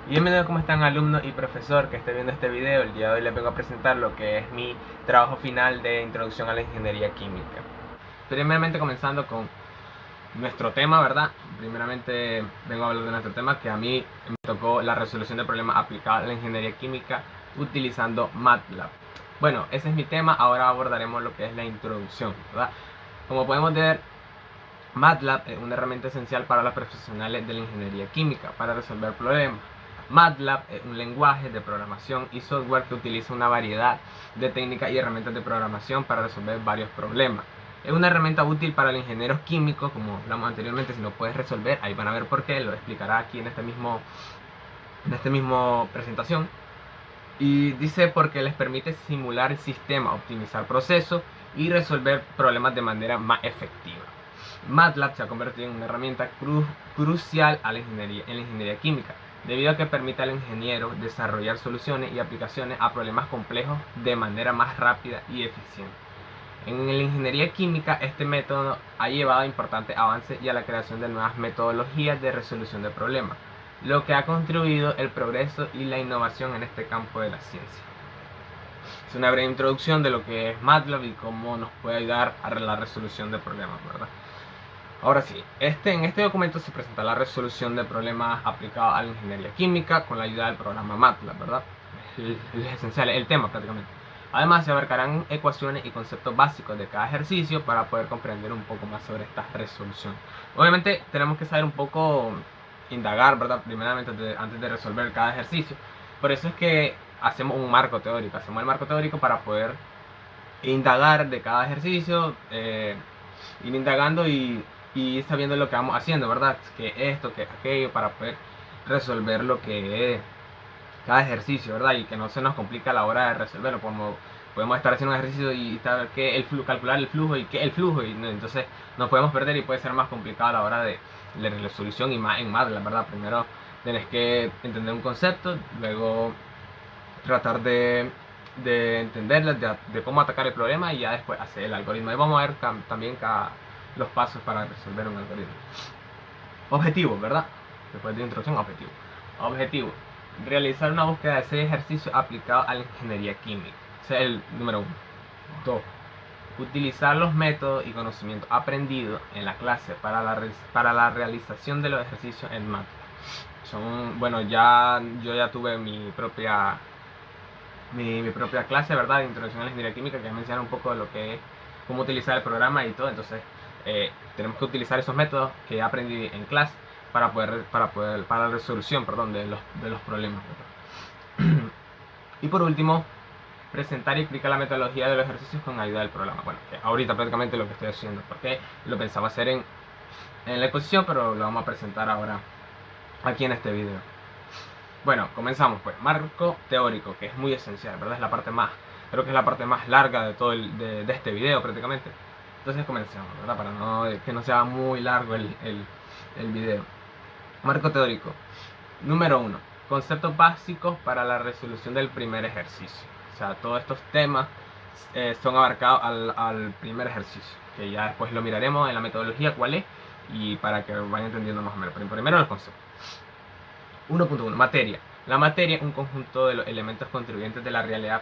Bienvenidos, ¿cómo están alumno y profesor que esté viendo este video? El día de hoy les vengo a presentar lo que es mi trabajo final de introducción a la ingeniería química. Primeramente comenzando con nuestro tema, ¿verdad? Primeramente vengo a hablar de nuestro tema, que a mí me tocó la resolución de problemas aplicada a la ingeniería química utilizando MATLAB. Bueno, ese es mi tema, ahora abordaremos lo que es la introducción, ¿verdad? Como podemos ver, MATLAB es una herramienta esencial para los profesionales de la ingeniería química para resolver problemas. MATLAB es un lenguaje de programación y software que utiliza una variedad de técnicas y herramientas de programación para resolver varios problemas. Es una herramienta útil para los ingenieros químicos, como hablamos anteriormente. Si no puedes resolver, ahí van a ver por qué, lo explicará aquí en este mismo presentación. Y dice porque les permite simular el sistema, optimizar procesos y resolver problemas de manera más efectiva. MATLAB se ha convertido en una herramienta crucial en la ingeniería química, debido a que permite al ingeniero desarrollar soluciones y aplicaciones a problemas complejos de manera más rápida y eficiente. En la ingeniería química, este método ha llevado a importantes avances y a la creación de nuevas metodologías de resolución de problemas, lo que ha contribuido el progreso y la innovación en este campo de la ciencia. Es una breve introducción de lo que es MATLAB y cómo nos puede ayudar a la resolución de problemas, ¿verdad? Ahora sí, en este documento se presenta la resolución de problemas aplicados a la ingeniería química con la ayuda del programa MATLAB, ¿verdad? Es esencial, el tema prácticamente. Además, se abarcarán ecuaciones y conceptos básicos de cada ejercicio para poder comprender un poco más sobre esta resolución. Obviamente, tenemos que saber un poco indagar, ¿verdad? Primeramente, antes de resolver cada ejercicio. Por eso es que hacemos un marco teórico. Hacemos el marco teórico para poder indagar de cada ejercicio, ir indagando y sabiendo lo que vamos haciendo, ¿verdad? Que esto, que aquello, para poder resolver lo que es cada ejercicio, ¿verdad? Y que no se nos complica a la hora de resolverlo. Podemos estar haciendo un ejercicio y estar calcular el flujo y qué el flujo, y entonces nos podemos perder y puede ser más complicado a la hora de la resolución y más en MATLAB, ¿verdad? Primero tenés que entender un concepto, luego tratar de entenderla, de cómo atacar el problema y ya después hacer el algoritmo. Y vamos a ver también los pasos para resolver un algoritmo. Objetivo, ¿verdad? Después de introducción, objetivo. Objetivo: realizar una búsqueda de ese ejercicio aplicado a la ingeniería química. Ese es el número 1. 2. Utilizar los métodos y conocimientos aprendidos en la clase para la realización de los ejercicios en MATLAB. Bueno, yo ya tuve mi propia clase, ¿verdad? De introducción a la ingeniería química, que menciona un poco de lo que es cómo utilizar el programa y todo. Entonces tenemos que utilizar esos métodos que aprendí en clase para la resolución, perdón, de los problemas, ¿verdad? Y por último, presentar y explicar la metodología de los ejercicios con ayuda del programa. Bueno, que ahorita prácticamente lo que estoy haciendo, porque lo pensaba hacer en la exposición, pero lo vamos a presentar ahora aquí en este video. Bueno, comenzamos pues. Marco teórico, que es muy esencial, ¿verdad? Es la parte más, creo que es la parte más larga de todo de este video prácticamente. Entonces comencemos, ¿verdad? Para que no sea muy largo el video. Marco teórico. Número 1. Conceptos básicos para la resolución del primer ejercicio. O sea, todos estos temas son abarcados al primer ejercicio, que ya después lo miraremos en la metodología cuál es, y para que vayan entendiendo más o menos. Pero primero los conceptos. 1.1. Materia. La materia es un conjunto de los elementos contribuyentes de la realidad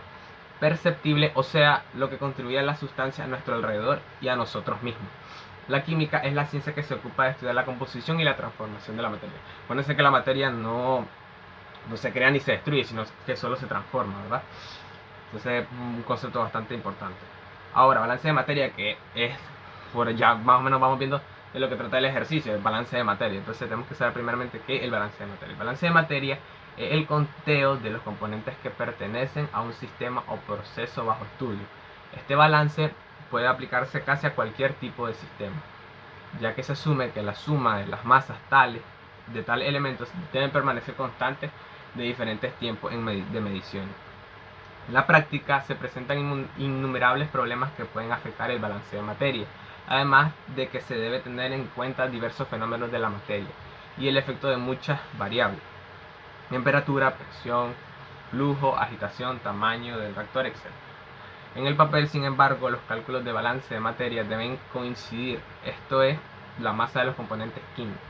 perceptible, o sea, lo que contribuye a la sustancia a nuestro alrededor y a nosotros mismos. La química es la ciencia que se ocupa de estudiar la composición y la transformación de la materia. Acuérdense que la materia no se crea ni se destruye, sino que solo se transforma, ¿verdad? Entonces es un concepto bastante importante. Ahora, balance de materia, que es, por ya más o menos vamos viendo de lo que trata el ejercicio, el balance de materia. Entonces tenemos que saber primeramente qué es el balance de materia. El balance de materia es el conteo de los componentes que pertenecen a un sistema o proceso bajo estudio. Este balance puede aplicarse casi a cualquier tipo de sistema, ya que se asume que la suma de las masas de tales elementos deben permanecer constantes de diferentes tiempos de medición. En la práctica se presentan innumerables problemas que pueden afectar el balance de materia, además de que se debe tener en cuenta diversos fenómenos de la materia y el efecto de muchas variables: temperatura, presión, flujo, agitación, tamaño del reactor, etc. En el papel, sin embargo, los cálculos de balance de materia deben coincidir, esto es, la masa de los componentes químicos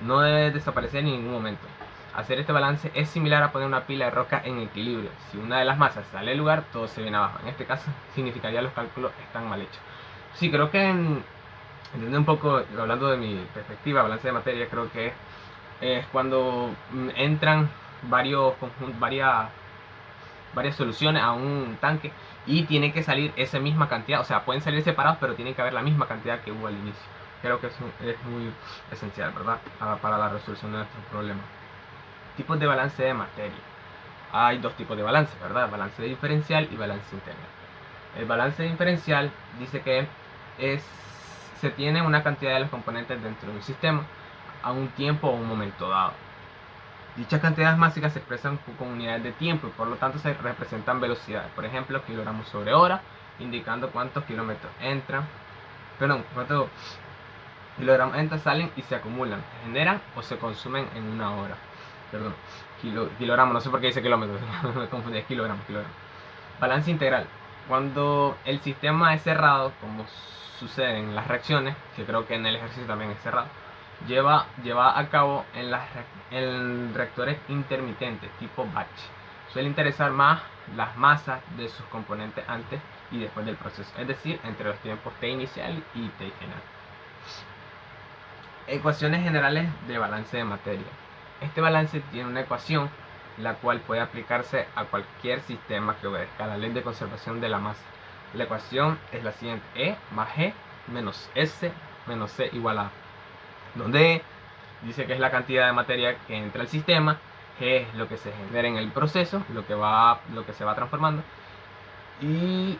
no debe desaparecer en ningún momento. Hacer este balance es similar a poner una pila de roca en equilibrio. Si una de las masas sale del lugar, todo se viene abajo. En este caso, significaría los cálculos están mal hechos. Sí, creo que entendiendo un poco, hablando de mi perspectiva, balance de materia, creo que es cuando entran varias soluciones a un tanque y tiene que salir esa misma cantidad, o sea, pueden salir separados, pero tiene que haber la misma cantidad que hubo al inicio. Creo que eso es muy esencial, ¿verdad? Para la resolución de nuestros problemas. Tipos de balance de materia. Hay dos tipos de balance, ¿verdad? Balance diferencial y balance integral. El balance diferencial dice que se tiene una cantidad de los componentes dentro de un sistema a un tiempo o un momento dado. Dichas cantidades máxicas se expresan con unidades de tiempo y por lo tanto se representan velocidades. Por ejemplo, kilogramos sobre hora, indicando cuántos kilómetros entran, cuántos kilogramos entran, salen y se acumulan, se generan o se consumen en una hora. Perdón, kilogramos, no sé por qué dice kilómetros, me confundí, es kilogramos. Balance integral. Cuando el sistema es cerrado, como sucede en las reacciones, que creo que en el ejercicio también es cerrado, lleva a cabo en reactores intermitentes tipo batch. Suele interesar más las masas de sus componentes antes y después del proceso, es decir, entre los tiempos T inicial y T final. Ecuaciones generales de balance de materia. Este balance tiene una ecuación la cual puede aplicarse a cualquier sistema que obedezca la ley de conservación de la masa. La ecuación es la siguiente: E más G menos S menos C igual a, donde E dice que es la cantidad de materia que entra al sistema, G es lo que se genera en el proceso, lo que se va transformando, y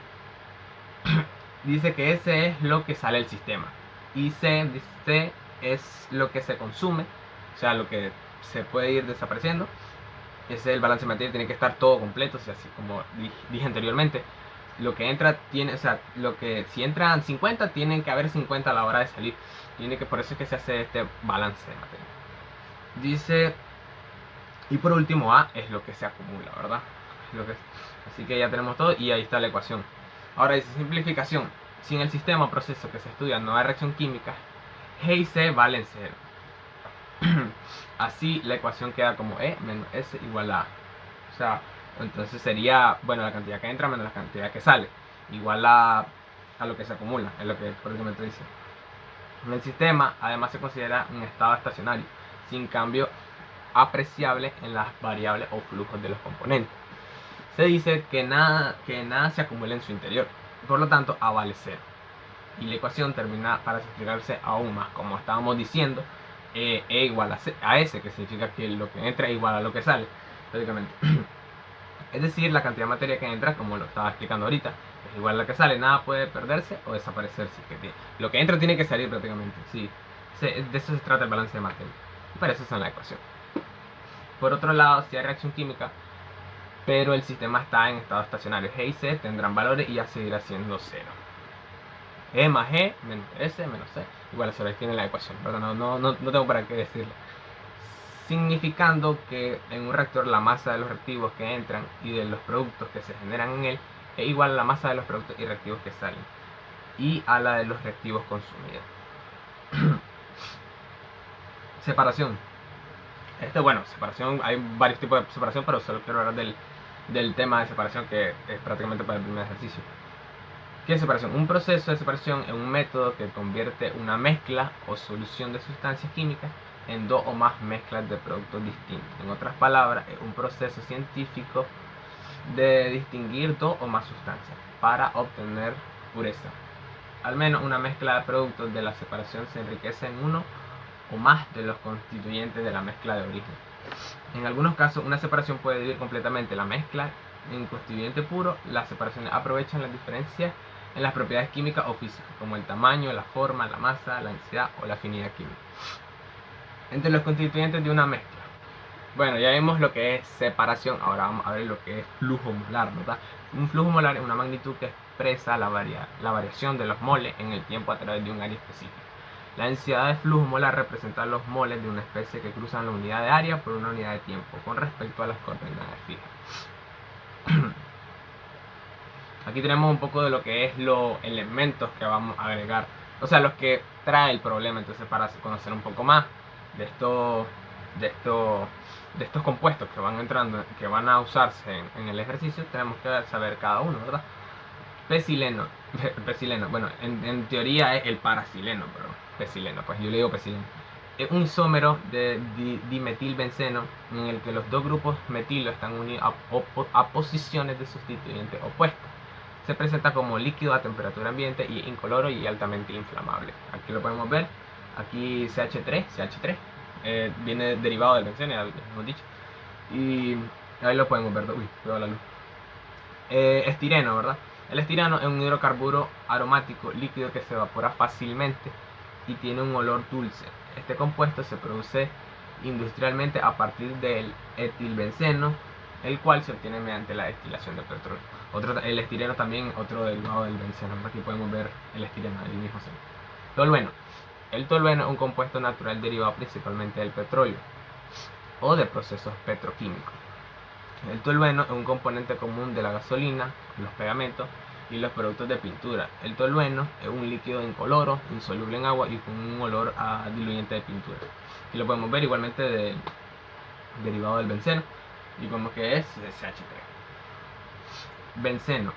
dice que S es lo que sale del sistema, y C es lo que se consume, o sea, lo que se puede ir desapareciendo. Ese es el balance de materia, tiene que estar todo completo, o sea, así como dije anteriormente, lo que entra tiene, o sea, si entran 50, tienen que haber 50 a la hora de salir. Por eso es que se hace este balance de materia. Dice, y por último A es lo que se acumula, ¿verdad? Así que ya tenemos todo y ahí está la ecuación. Ahora dice simplificación. Si en el sistema o proceso que se estudia no hay reacción química, G y C valen 0. Así la ecuación queda como E menos S igual a A. O sea, entonces sería, bueno, la cantidad que entra menos la cantidad que sale, igual a lo que se acumula, es lo que prácticamente dice. En el sistema, además, se considera un estado estacionario, sin cambio apreciable en las variables o flujos de los componentes. Se dice que nada se acumula en su interior, por lo tanto, A vale 0. Y la ecuación termina para simplificarse aún más, como estábamos diciendo, E igual a S, que significa que lo que entra es igual a lo que sale, prácticamente. Es decir, la cantidad de materia que entra, como lo estaba explicando ahorita, es igual a la que sale. Nada puede perderse o desaparecerse. Lo que entra tiene que salir prácticamente. Sí, de eso se trata el balance de materia. Y para eso es la ecuación. Por otro lado, si hay reacción química, pero el sistema está en estado estacionario, G y C tendrán valores y ya seguirá siendo 0. E más G menos S menos C igual a 0. Ahí tiene la ecuación, ¿verdad? No tengo para qué decirlo. Significando que en un reactor la masa de los reactivos que entran y de los productos que se generan en él es igual a la masa de los productos y reactivos que salen y a la de los reactivos consumidos. Separación. Separación, hay varios tipos de separación, pero solo quiero hablar del tema de separación, que es prácticamente para el primer ejercicio. ¿Qué es separación? Un proceso de separación es un método que convierte una mezcla o solución de sustancias químicas en dos o más mezclas de productos distintos. En otras palabras, es un proceso científico de distinguir dos o más sustancias para obtener pureza. Al menos una mezcla de productos de la separación se enriquece en uno o más de los constituyentes de la mezcla de origen. En algunos casos, una separación puede dividir completamente la mezcla en constituyente puro. Las separaciones aprovechan las diferencias en las propiedades químicas o físicas, como el tamaño, la forma, la masa, la densidad o la afinidad química entre los constituyentes de una mezcla. Bueno, ya vimos lo que es separación, ahora vamos a ver lo que es flujo molar, ¿verdad? Un flujo molar es una magnitud que expresa la variación de los moles en el tiempo a través de un área específica. La densidad de flujo molar representa los moles de una especie que cruzan la unidad de área por una unidad de tiempo con respecto a las coordenadas fijas. Aquí tenemos un poco de lo que es los elementos que vamos a agregar, o sea, los que trae el problema. Entonces, para conocer un poco más de esto, de estos compuestos que van entrando, que van a usarse en el ejercicio, tenemos que saber cada uno, ¿verdad? Pecileno, bueno, en teoría es el parasileno, pero pecileno, pues yo le digo pecileno. Es un isómero de dimetilbenceno en el que los dos grupos metilo están unidos a posiciones de sustituyente opuestas. Se presenta como líquido a temperatura ambiente y incoloro y altamente inflamable. Aquí lo podemos ver. Aquí CH3 viene derivado del benceno, ya lo hemos dicho. Y ahí lo podemos ver. Uy, cuidado la luz. Estireno, ¿verdad? El estireno es un hidrocarburo aromático líquido que se evapora fácilmente y tiene un olor dulce. Este compuesto se produce industrialmente a partir del etilbenceno, el cual se obtiene mediante la destilación de petróleo. El estireno también, otro derivado del benceno. Aquí podemos ver el estireno, el mismo sello. Tolueno. El tolueno es un compuesto natural derivado principalmente del petróleo o de procesos petroquímicos. El tolueno es un componente común de la gasolina, los pegamentos y los productos de pintura. El tolueno es un líquido incoloro, insoluble en agua y con un olor a diluyente de pintura. Aquí lo podemos ver igualmente derivado del benceno y como que es CH3. Benceno.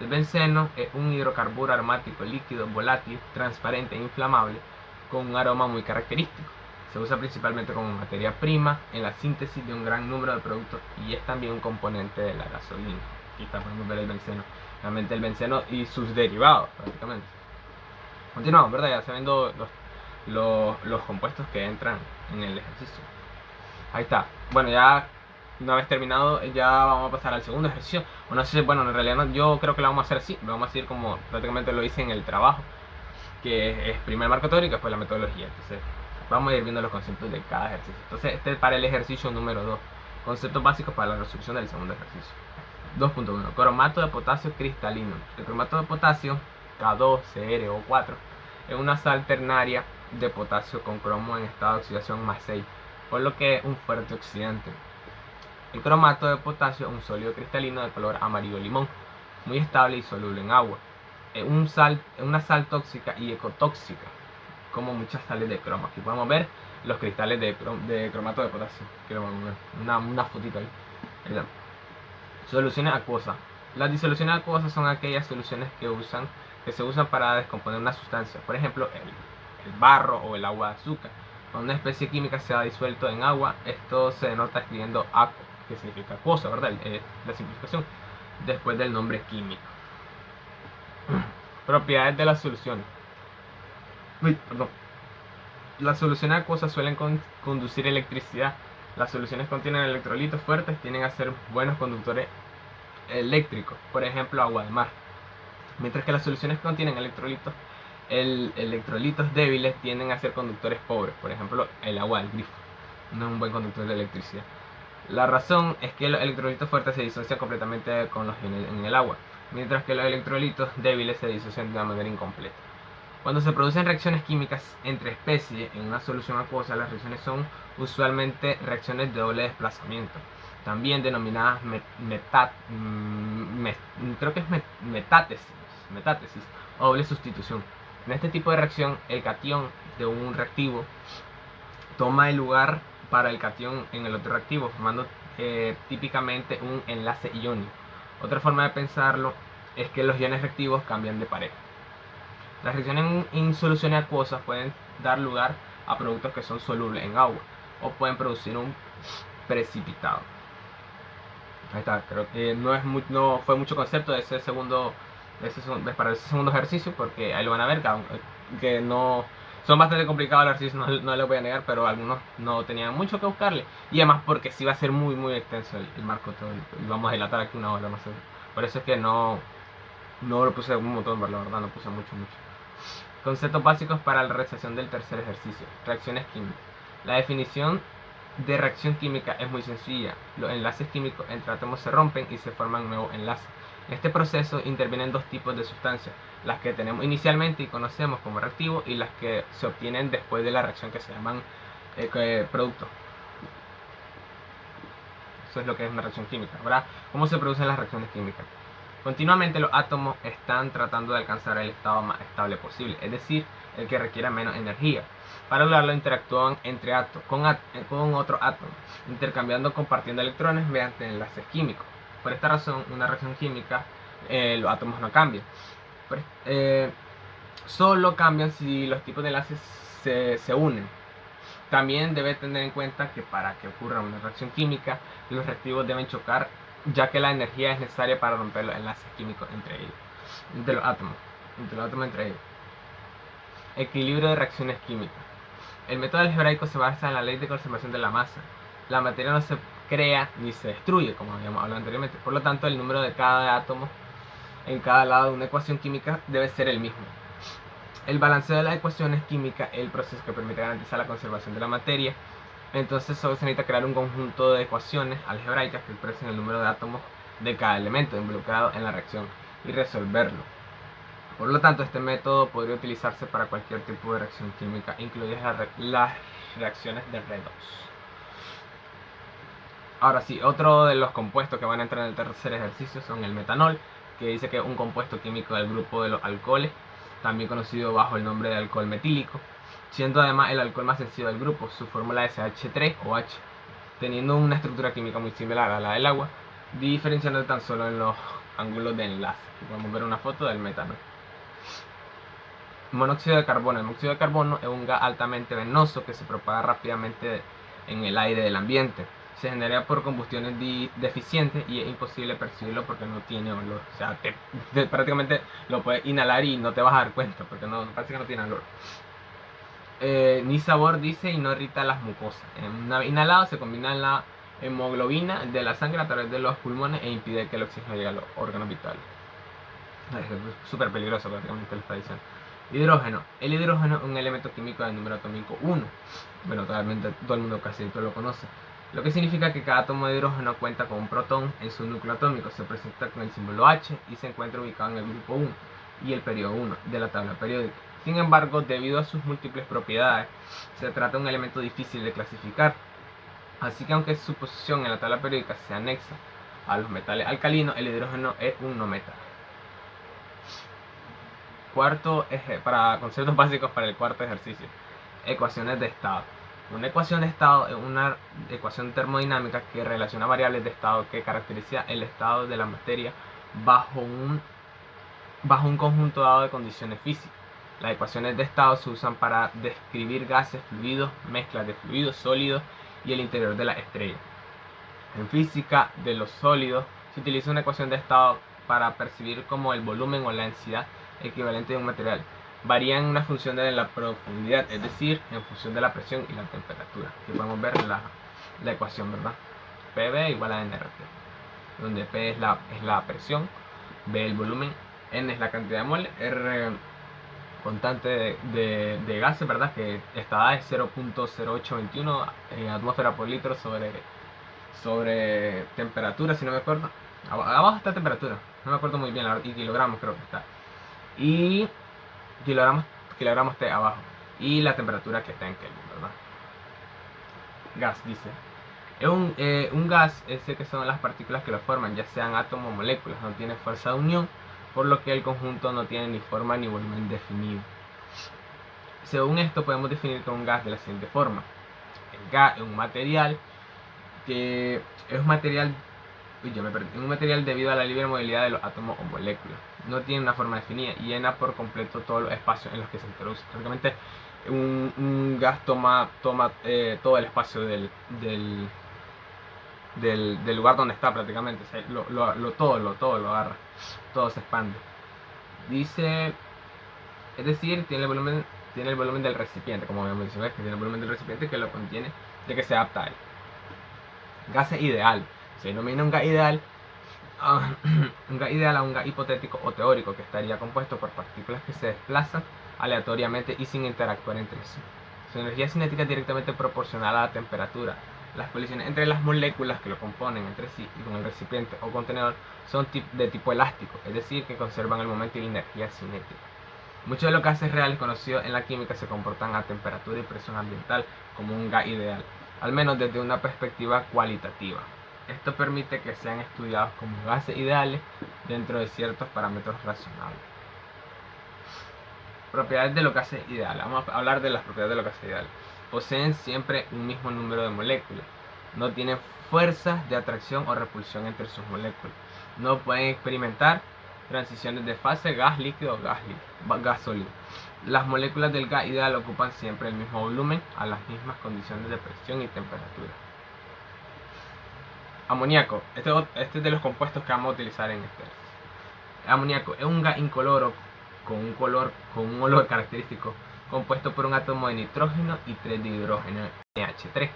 El benceno es un hidrocarburo aromático líquido, volátil, transparente e inflamable con un aroma muy característico. Se usa principalmente como materia prima en la síntesis de un gran número de productos y es también un componente de la gasolina. Aquí está, podemos ver el benceno. Realmente el benceno y sus derivados, prácticamente. Continuamos, ¿verdad? Ya sabiendo los compuestos que entran en el ejercicio. Ahí está. Bueno, ya una vez terminado, ya vamos a pasar al segundo ejercicio. No sé, bueno, en realidad no, yo creo que lo vamos a hacer así. Lo vamos a ir como prácticamente lo hice en el trabajo, que es primer marco teórico y después la metodología. Entonces, vamos a ir viendo los conceptos de cada ejercicio. Entonces, este es para el ejercicio número 2. Conceptos básicos para la resolución del segundo ejercicio. 2.1. Cromato de potasio cristalino. El cromato de potasio, K2, Cr o 4, es una sal ternaria de potasio con cromo en estado de oxidación más 6, por lo que es un fuerte oxidante. El cromato de potasio es un sólido cristalino de color amarillo limón, muy estable y soluble en agua. Es una sal tóxica y ecotóxica, como muchas sales de cromo. Aquí podemos ver los cristales de cromato de potasio. Una fotito ahí. Soluciones acuosas. Las disoluciones acuosas son aquellas soluciones que se usan para descomponer una sustancia. Por ejemplo, el barro o el agua de azúcar. Cuando una especie química se ha disuelto en agua, esto se denota escribiendo aquo, que significa acuosa, ¿verdad? La simplificación después del nombre químico. Propiedades de las soluciones. Las soluciones acuosas suelen conducir electricidad. Las soluciones contienen electrolitos fuertes, tienden a ser buenos conductores eléctricos, por ejemplo agua de mar. Mientras que las soluciones que contienen electrolitos débiles tienden a ser conductores pobres, por ejemplo el agua del grifo. No es un buen conductor de electricidad. La razón es que los electrolitos fuertes se disocian completamente con los en el agua, mientras que los electrolitos débiles se disocian de una manera incompleta. Cuando se producen reacciones químicas entre especies en una solución acuosa, las reacciones son usualmente reacciones de doble desplazamiento, también denominadas metátesis o doble sustitución. En este tipo de reacción, el catión de un reactivo toma el lugar para el catión en el otro reactivo, formando típicamente un enlace iónico. Otra forma de pensarlo es que los iones reactivos cambian de pareja. Las reacciones en soluciones acuosas pueden dar lugar a productos que son solubles en agua o pueden producir un precipitado. Ahí está, creo que no fue mucho concepto de para ese segundo ejercicio, porque ahí lo van a ver, que no son bastante complicados los ejercicios, no les voy a negar, pero algunos no tenían mucho que buscarle, y además porque sí va a ser muy extenso el marco teórico, y vamos a dilatar aquí una hora más. Por eso es que no lo puse un montón, la verdad, no puse mucho. Conceptos básicos para la realización del tercer ejercicio. Reacciones químicas. La definición de reacción química es muy sencilla. Los enlaces químicos entre átomos se rompen y se forman nuevos enlaces. En este proceso intervienen dos tipos de sustancias, las que tenemos inicialmente y conocemos como reactivos y las que se obtienen después de la reacción, que se llaman productos. Eso es lo que es una reacción química, ¿verdad? ¿Cómo se producen las reacciones químicas? Continuamente los átomos están tratando de alcanzar el estado más estable posible, es decir, el que requiera menos energía. Para lograrlo interactúan con otro átomo, intercambiando o compartiendo electrones mediante enlaces químicos. Por esta razón, una reacción química, los átomos no cambian. Solo cambian si los tipos de enlaces se unen. También debe tener en cuenta que para que ocurra una reacción química, los reactivos deben chocar, ya que la energía es necesaria para romper los enlaces químicos entre ellos, entre los átomos entre ellos. Equilibrio de reacciones químicas. El método algebraico se basa en la ley de conservación de la masa. La materia no se crea ni se destruye, como habíamos hablado anteriormente. Por lo tanto, el número de cada átomo en cada lado de una ecuación química debe ser el mismo. El balanceo de las ecuaciones químicas es el proceso que permite garantizar la conservación de la materia. Entonces solo se necesita crear un conjunto de ecuaciones algebraicas que expresen el número de átomos de cada elemento involucrado en la reacción y resolverlo. Por lo tanto, este método podría utilizarse para cualquier tipo de reacción química, incluidas las reacciones de redox. Ahora sí, otro de los compuestos que van a entrar en el tercer ejercicio son el metanol, que dice que es un compuesto químico del grupo de los alcoholes, también conocido bajo el nombre de alcohol metílico, siendo además el alcohol más sencillo del grupo. Su fórmula es CH3 o H, teniendo una estructura química muy similar a la del agua, diferenciando tan solo en los ángulos de enlace. Podemos ver una foto del metanol. Monóxido de carbono. El monóxido de carbono es un gas altamente venenoso que se propaga rápidamente en el aire del ambiente. Se genera por combustiones deficientes y es imposible percibirlo porque no tiene olor. O sea, prácticamente lo puedes inhalar y no te vas a dar cuenta porque parece que no tiene olor. Ni sabor, dice, y no irrita las mucosas. Una vez inhalado se combina en la hemoglobina de la sangre a través de los pulmones e impide que el oxígeno llegue a los órganos vitales. Es súper peligroso prácticamente lo está diciendo. Hidrógeno. El hidrógeno es un elemento químico del número atómico 1. Bueno, totalmente todo el mundo casi todo lo conoce. Lo que significa que cada átomo de hidrógeno cuenta con un protón en su núcleo atómico. Se presenta con el símbolo H y se encuentra ubicado en el grupo 1 y el periodo 1 de la tabla periódica. Sin embargo, debido a sus múltiples propiedades, se trata de un elemento difícil de clasificar. Así que aunque su posición en la tabla periódica se anexa a los metales alcalinos, el hidrógeno es un no metal. Cuarto, para conceptos básicos para el cuarto ejercicio. Ecuaciones de estado. Una ecuación de estado es una ecuación termodinámica que relaciona variables de estado que caracteriza el estado de la materia bajo un conjunto dado de condiciones físicas. Las ecuaciones de estado se usan para describir gases, fluidos, mezclas de fluidos, sólidos y el interior de las estrellas. En física de los sólidos se utiliza una ecuación de estado para percibir como el volumen o la densidad equivalente de un material. Varía en una función de la profundidad, es decir, en función de la presión y la temperatura. Aquí podemos ver la ecuación, ¿verdad? PV igual a nRT, donde P es la presión, B el volumen, N es la cantidad de mol, R constante de gases, ¿verdad? Que esta dada es 0.0821 atmósfera por litro sobre temperatura, si no me acuerdo. Abajo está temperatura, no me acuerdo muy bien, y kilogramos creo que está. Y kilogramos T abajo. Y la temperatura que está en Kelvin, ¿verdad? Gas, dice. Un gas es el que son las partículas que lo forman, ya sean átomos o moléculas. No tiene fuerza de unión, por lo que el conjunto no tiene ni forma ni volumen definido. Según esto podemos definir que un gas de la siguiente forma. El gas es un material que es un material debido a la libre movilidad de los átomos o moléculas. No tiene una forma definida y llena por completo todos los espacios en los que se introduce. Prácticamente un gas toma todo el espacio del lugar donde está prácticamente. O sea, todo lo agarra, todo se expande. Dice, es decir, tiene el volumen del recipiente, como habíamos dicho, que tiene el volumen del recipiente que lo contiene, de que se adapta a él. Gases ideal. Se denomina un gas ideal a un gas hipotético o teórico que estaría compuesto por partículas que se desplazan aleatoriamente y sin interactuar entre sí. Su energía cinética es directamente proporcional a la temperatura. Las colisiones entre las moléculas que lo componen entre sí y con el recipiente o contenedor son de tipo elástico, es decir, que conservan el momento y la energía cinética. Muchos de los gases reales conocidos en la química se comportan a temperatura y presión ambiental como un gas ideal, al menos desde una perspectiva cualitativa. Esto permite que sean estudiados como gases ideales dentro de ciertos parámetros razonables. Propiedades de lo que hace ideal. Vamos a hablar de las propiedades de lo que hace ideal. Poseen siempre un mismo número de moléculas. No tienen fuerzas de atracción o repulsión entre sus moléculas. No pueden experimentar transiciones de fase gas líquido o gas sólido. Las moléculas del gas ideal ocupan siempre el mismo volumen a las mismas condiciones de presión y temperatura. Amoníaco. Este es de los compuestos que vamos a utilizar en este ejercicio. Amoníaco es un gas incoloro con un olor característico, compuesto por un átomo de nitrógeno y 3 de hidrógeno NH3,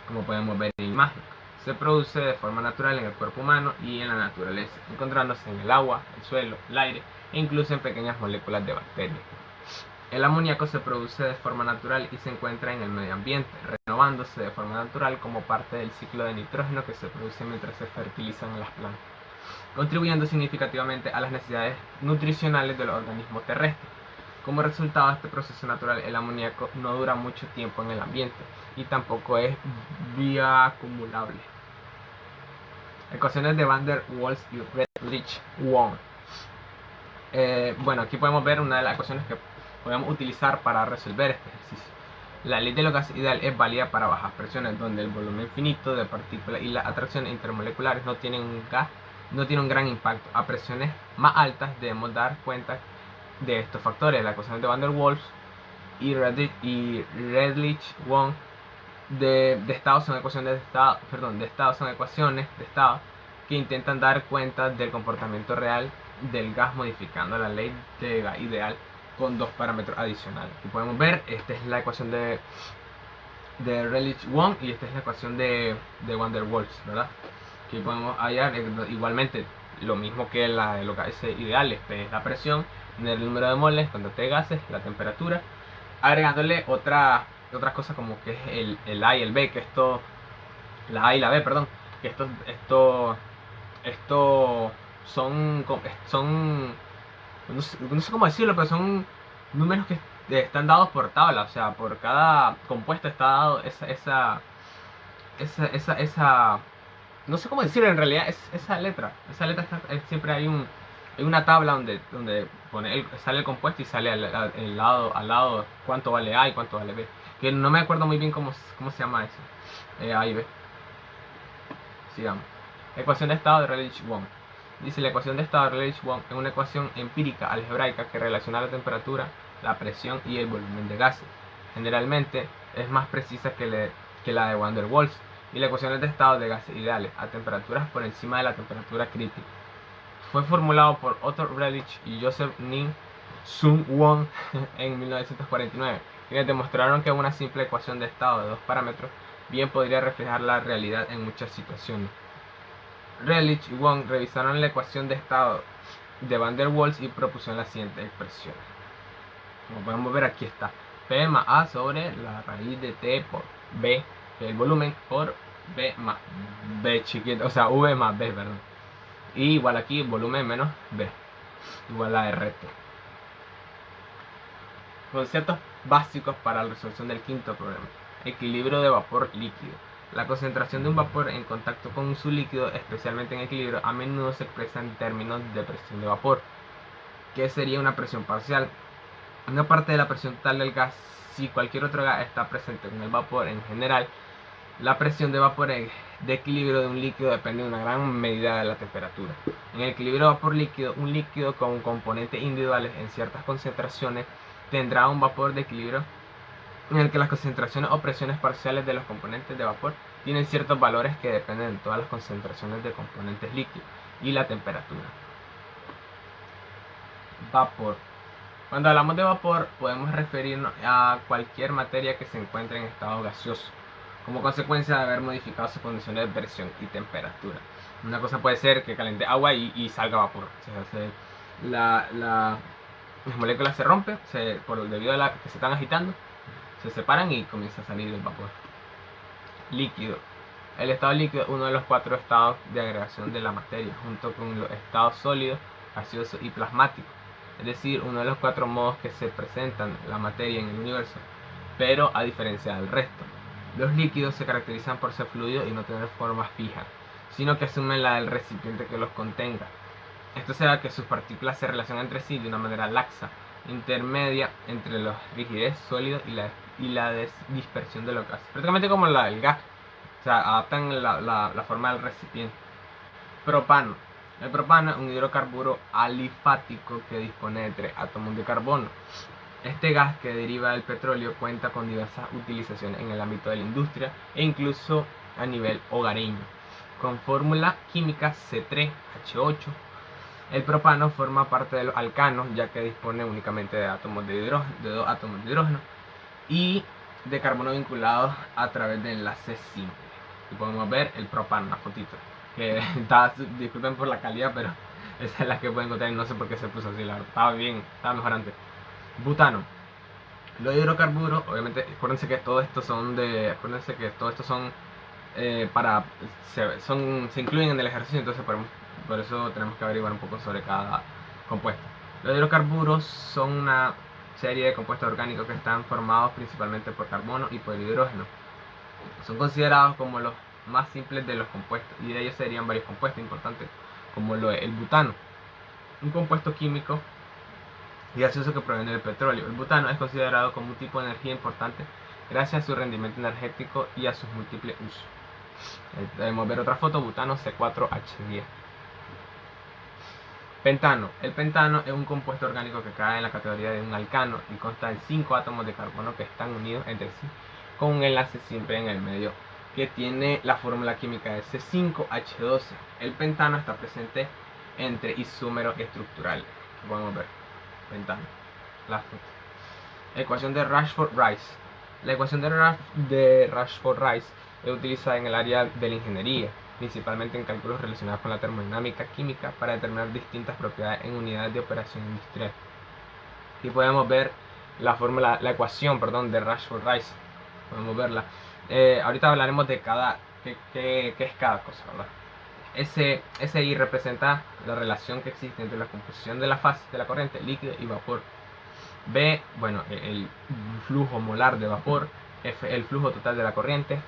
como podemos ver en la imagen. Se produce de forma natural en el cuerpo humano y en la naturaleza, encontrándose en el agua, el suelo, el aire e incluso en pequeñas moléculas de bacterias. El amoníaco se produce de forma natural y se encuentra en el medio ambiente, renovándose de forma natural como parte del ciclo de nitrógeno que se produce mientras se fertilizan las plantas, contribuyendo significativamente a las necesidades nutricionales de los organismos terrestres. Como resultado de este proceso natural, el amoníaco no dura mucho tiempo en el ambiente y tampoco es bioacumulable. Ecuaciones de Van der Waals y Redlich-Wong. Bueno, aquí podemos ver una de las ecuaciones que podemos utilizar para resolver este ejercicio. La ley de lo gas ideal es válida para bajas presiones, donde el volumen finito de partículas y las atracciones intermoleculares no tienen un gran impacto. A presiones más altas debemos dar cuenta de estos factores. Las ecuaciones de Van der Waals y Redlich-Wong de estado son ecuaciones de estado que intentan dar cuenta del comportamiento real del gas modificando la ley de gas ideal con dos parámetros adicionales. Aquí podemos ver, esta es la ecuación de Redlich-Wong y esta es la ecuación de Van der Waals, ¿verdad? Aquí podemos hallar igualmente lo mismo que la de los gases ideales, P es la presión, el número de moles, cantidad de gases, la temperatura, agregándole otras cosas como que es el A y el B, que la A y la B, perdón, que esto son no sé cómo decirlo, pero son números que están dados por tabla, o sea, por cada compuesto está dado esa no sé cómo decirlo en realidad, esa letra siempre hay una tabla donde sale el compuesto y sale al lado cuánto vale A y cuánto vale B, que no me acuerdo muy bien cómo se llama eso, A y B. Sigamos. Ecuación de estado de Redlich-Wong. Dice: la ecuación de estado de Redlich-Wong es una ecuación empírica algebraica que relaciona la temperatura, la presión y el volumen de gases. Generalmente es más precisa que la de Van der Waals y la ecuación de estado de gases ideales a temperaturas por encima de la temperatura crítica. Fue formulado por Otto Redlich y Joseph Ning-Sung Wong en 1949, quienes demostraron que una simple ecuación de estado de dos parámetros bien podría reflejar la realidad en muchas situaciones. Redlich y Wong revisaron la ecuación de estado de Van der Waals y propusieron la siguiente expresión. Como podemos ver, aquí está: P más A sobre la raíz de T por B, que es el volumen, por B más B chiquito, o sea, V más B, perdón. Y igual aquí, volumen menos B, igual a RT. Conceptos básicos para la resolución del quinto problema. Equilibrio de vapor líquido. La concentración de un vapor en contacto con su líquido, especialmente en equilibrio, a menudo se expresa en términos de presión de vapor, que sería una presión parcial. Una parte de la presión total del gas. Si cualquier otro gas está presente con el vapor en general, la presión de vapor de equilibrio de un líquido depende de una gran medida de la temperatura. En el equilibrio de vapor líquido, un líquido con componentes individuales en ciertas concentraciones tendrá un vapor de equilibrio en el que las concentraciones o presiones parciales de los componentes de vapor tienen ciertos valores que dependen de todas las concentraciones de componentes líquidos y la temperatura. Vapor. Cuando hablamos de vapor, podemos referirnos a cualquier materia que se encuentre en estado gaseoso, como consecuencia de haber modificado sus condiciones de presión y temperatura. Una cosa puede ser que caliente agua y salga vapor. O sea, las moléculas se rompen debido a que se están agitando, se separan y comienza a salir el vapor. Líquido. El estado líquido es uno de los 4 estados de agregación de la materia, junto con los estados sólidos, gaseoso y plasmático. Es decir, uno de los 4 modos que se presentan la materia en el universo, pero a diferencia del resto. Los líquidos se caracterizan por ser fluidos y no tener forma fija, sino que asumen la del recipiente que los contenga. Esto se da que sus partículas se relacionan entre sí de una manera laxa, intermedia entre la rigidez sólido y la dispersión de los gases. Prácticamente como la del gas. O sea, adaptan la forma del recipiente. Propano. El propano es un hidrocarburo alifático que dispone de 3 átomos de carbono. Este gas, que deriva del petróleo, cuenta con diversas utilizaciones en el ámbito de la industria e incluso a nivel hogareño. Con fórmula química C3H8, el propano forma parte de los alcanos, ya que dispone únicamente de 2 átomos de hidrógeno y de carbono vinculados a través de enlaces simples. Y podemos ver el propano, la fotito, que está, disculpen por la calidad, pero esa es la que pueden encontrar y no sé por qué se puso así, la verdad. Estaba bien, estaba mejor antes. Butano. Los hidrocarburos, obviamente, acuérdense que todo esto son se incluyen en el ejercicio, entonces por eso tenemos que averiguar un poco sobre cada compuesto. Los hidrocarburos son una serie de compuestos orgánicos que están formados principalmente por carbono y por hidrógeno. Son considerados como los más simples de los compuestos, y de ellos serían varios compuestos importantes, como lo es el butano, un compuesto químico y gaseoso que proviene del petróleo. El butano es considerado como un tipo de energía importante gracias a su rendimiento energético y a sus múltiples usos. Debemos ver otra foto, butano C4H10. Pentano. El pentano es un compuesto orgánico que cae en la categoría de un alcano y consta de 5 átomos de carbono que están unidos entre sí con un enlace simple en el medio que tiene la fórmula química de C5H12. El pentano está presente entre isómeros estructurales. Podemos ver pentano. La foto. Ecuación de Rashford-Rice. La ecuación de Rashford-Rice es utilizada en el área de la ingeniería, principalmente en cálculos relacionados con la termodinámica química para determinar distintas propiedades en unidades de operación industrial. Aquí podemos ver la ecuación de Rashford-Rice. Podemos verla. Ahorita hablaremos de qué es cada cosa, ¿verdad? Ese I representa la relación que existe entre la composición de la fase de la corriente, líquido y vapor. B, bueno, el flujo molar de vapor. F, el flujo total de la corriente.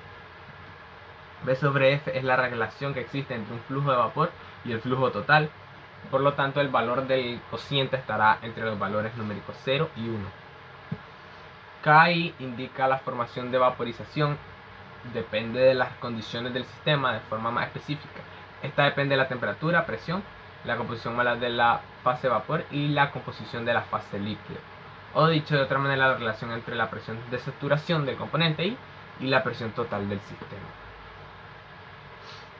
B sobre F es la relación que existe entre un flujo de vapor y el flujo total. Por lo tanto, el valor del cociente estará entre los valores numéricos 0 y 1. KI indica la formación de vaporización. Depende de las condiciones del sistema de forma más específica. Esta depende de la temperatura, presión, la composición molar de la fase vapor y la composición de la fase líquida. O dicho de otra manera, la relación entre la presión de saturación del componente I y la presión total del sistema.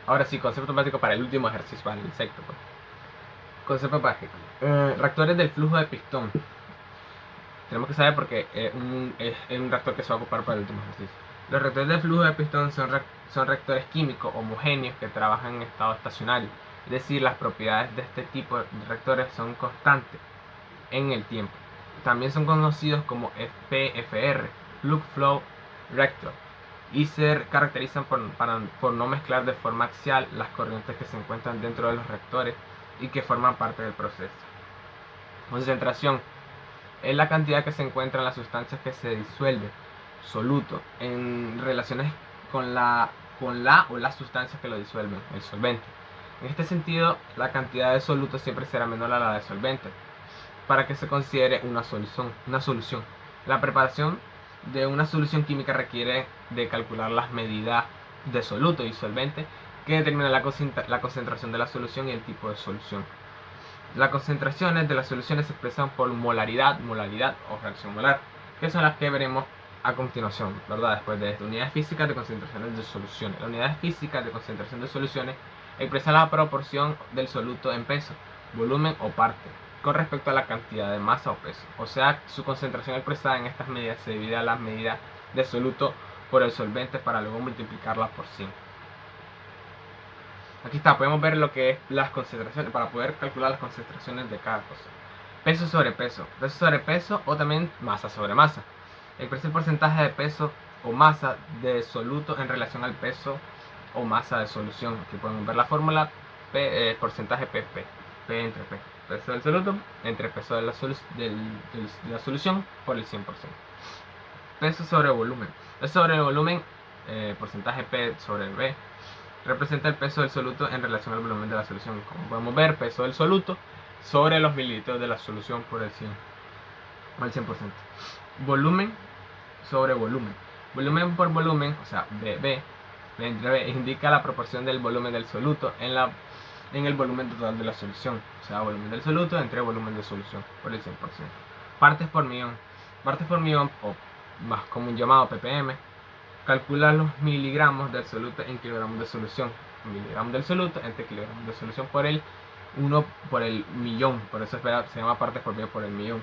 Ahora sí, concepto básico para el último ejercicio, para el sexto. Concepto básico. Reactores del flujo de pistón. Tenemos que saber porque es un reactor que se va a ocupar para el último ejercicio. Los reactores del flujo de pistón son reactores químicos homogéneos que trabajan en estado estacionario. Es decir, las propiedades de este tipo de reactores son constantes en el tiempo. También son conocidos como FFR, Plug Flow Reactor, y se caracterizan por no mezclar de forma axial las corrientes que se encuentran dentro de los reactores y que forman parte del proceso. Concentración es la cantidad que se encuentra en las sustancias que se disuelven, soluto, en relaciones con la o las sustancias que lo disuelven, el solvente. En este sentido, la cantidad de soluto siempre será menor a la de solvente, para que se considere una solución. La preparación de una solución química requiere de calcular las medidas de soluto y solvente que determinan la concentración de la solución y el tipo de solución. Las concentraciones de las soluciones se expresan por molaridad o fracción molar, que son las que veremos a continuación, ¿verdad? Después de esto, unidades físicas de concentraciones de soluciones. Las unidades físicas de concentración de soluciones expresan la proporción del soluto en peso, volumen o parte, con respecto a la cantidad de masa o peso. O sea, su concentración expresada en estas medidas se divide a las medidas de soluto por el solvente para luego multiplicarlas por 100. Aquí está, podemos ver lo que es las concentraciones, para poder calcular las concentraciones de cada cosa. Peso sobre peso o también masa sobre masa. Expresa el porcentaje de peso o masa de soluto en relación al peso o masa de solución. Aquí podemos ver la fórmula porcentaje PP, P entre P. Peso del soluto entre peso de la solución por el 100%. Peso sobre volumen. Peso sobre el volumen, porcentaje P sobre B, representa el peso del soluto en relación al volumen de la solución. Como podemos ver, peso del soluto sobre los mililitros de la solución por el 100. al 100%. Volumen sobre volumen. Volumen por volumen, o sea, B entre B, indica la proporción del volumen del soluto en el volumen total de la solución. O sea, volumen del soluto entre volumen de solución por el 100%. Partes por millón. Partes por millón, o más común llamado ppm, calcula los miligramos del soluto en kilogramos de solución. Miligramos del soluto entre kilogramos de solución por el 1 por el millón. Por eso se llama partes por millón por el millón.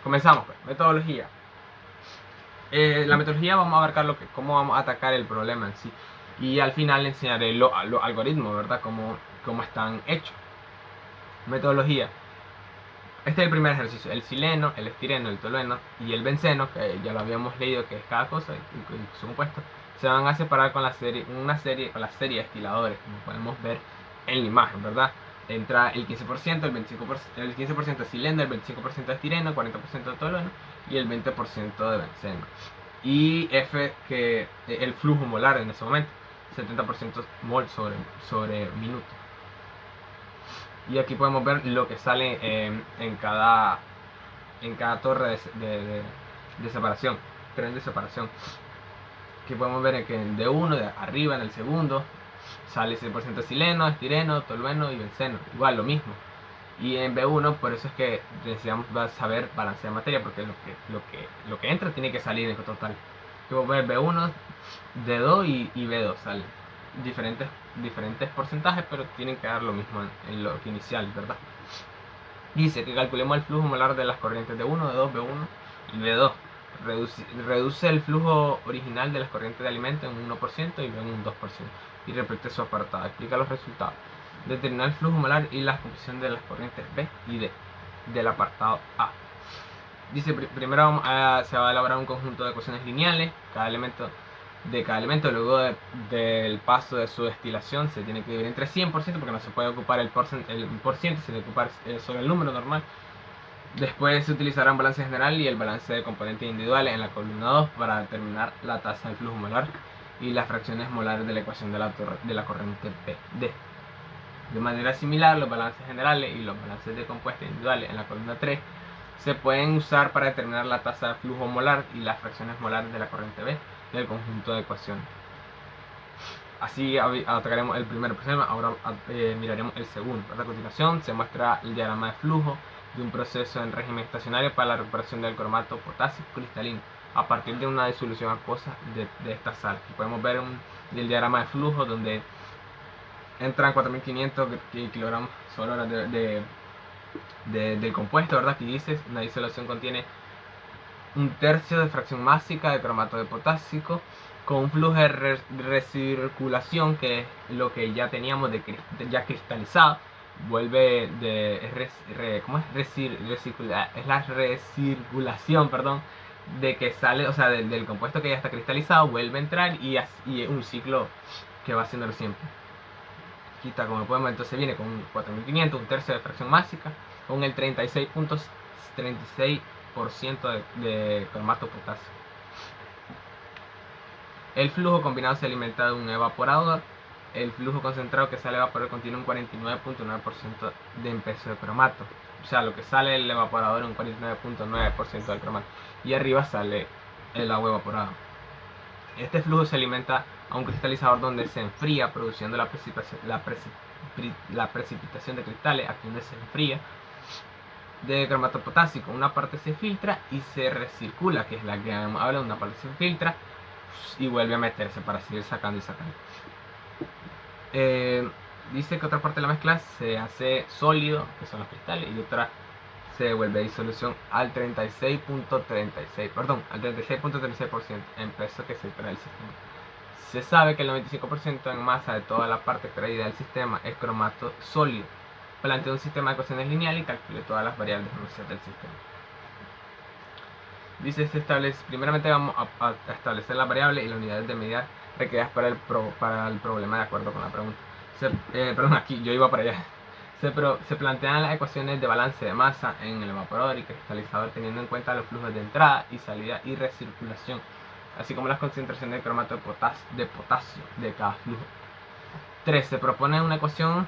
Comenzamos pues. Metodología. La metodología vamos a abarcar cómo vamos a atacar el problema en sí. Y al final enseñaré los algoritmos, ¿verdad? Cómo están hechos. Metodología. Este es el primer ejercicio. El sileno, el estireno, el tolueno y el benceno, que ya lo habíamos leído que es cada cosa y su compuesto, se van a separar con la serie de estiladores, como podemos ver en la imagen, ¿verdad? Entra el 15%, el 15% de sileno, el 25% de estireno, el 40% de tolueno y el 20% de benceno. Y F, que el flujo molar en ese momento, 70% mol sobre minuto. Y aquí podemos ver lo que sale en cada torre de separación, tren de separación. Aquí podemos ver que en D1, de arriba en el segundo, sale 100% sileno, estireno, tolueno y benceno. Igual lo mismo. Y en B1, por eso es que necesitamos saber balance de materia, porque lo que entra tiene que salir en total. Aquí podemos ver B1, D2 y B2 salen diferentes porcentajes, pero tienen que dar lo mismo en lo que inicial, ¿verdad? Dice que calculemos el flujo molar de las corrientes de 1, de 2, B1 y B2. Reduce el flujo original de las corrientes de alimento en un 1% y B en un 2%. Y repite su apartado. Explica los resultados. Determinar el flujo molar y la composición de las corrientes B y D del apartado A. Dice, primero se va a elaborar un conjunto de ecuaciones lineales. Cada elemento luego del paso de su destilación se tiene que dividir entre 100% porque no se puede ocupar el por ciento, se tiene que ocupar solo el número normal. Después se utilizará un balance general y el balance de componentes individuales en la columna 2 para determinar la tasa del flujo molar y las fracciones molares de la ecuación de la corriente PD. De manera similar, los balances generales y los balances de compuestos individuales en la columna 3 se pueden usar para determinar la tasa de flujo molar y las fracciones molares de la corriente B del conjunto de ecuaciones. Así atacaremos el primer problema, ahora miraremos el segundo. A continuación se muestra el diagrama de flujo de un proceso en régimen estacionario para la recuperación del cromato potásico cristalino a partir de una disolución acuosa de esta sal. Aquí podemos ver el diagrama de flujo donde entran 4500 kilogramos por hora del compuesto, ¿verdad? Aquí dice, una disolución contiene un tercio de fracción másica de cromato de potásico con un flujo de recirculación, que es lo que ya teníamos ya cristalizado. Vuelve es la recirculación, de que sale, o sea, del compuesto que ya está cristalizado, vuelve a entrar y un ciclo que va haciéndolo siempre. Aquí está, como podemos ver, entonces viene con 4500, un tercio de fracción másica, con el 36.36% de cromato potásico. El flujo combinado se alimenta de un evaporador. El flujo concentrado que sale al evaporador contiene un 49.9% de peso de cromato. O sea, lo que sale del evaporador es un 49.9% del cromato. Y arriba sale el agua evaporada. Este flujo se alimenta a un cristalizador donde se enfría, produciendo la precipitación de cristales, aquí donde se enfría, de cromato potásico. Una parte se filtra y se recircula, que es la que habla, una parte se filtra y vuelve a meterse para seguir sacando y sacando. Dice que otra parte de la mezcla se hace sólido, que son los cristales, y otra se devuelve disolución al 36.36% en peso que se extrae del sistema. Se sabe que el 95% en masa de toda la parte extraída del sistema es cromato sólido. Plantea un sistema de ecuaciones lineales y calcule todas las variables iniciales del sistema. Dice, primeramente vamos a establecer las variables y las unidades de medida requeridas para el problema de acuerdo con la pregunta. Aquí yo iba para allá. Se plantean las ecuaciones de balance de masa en el evaporador y cristalizador teniendo en cuenta los flujos de entrada y salida y recirculación, así como las concentraciones de cromato de potasio de cada flujo. 3. Se propone una ecuación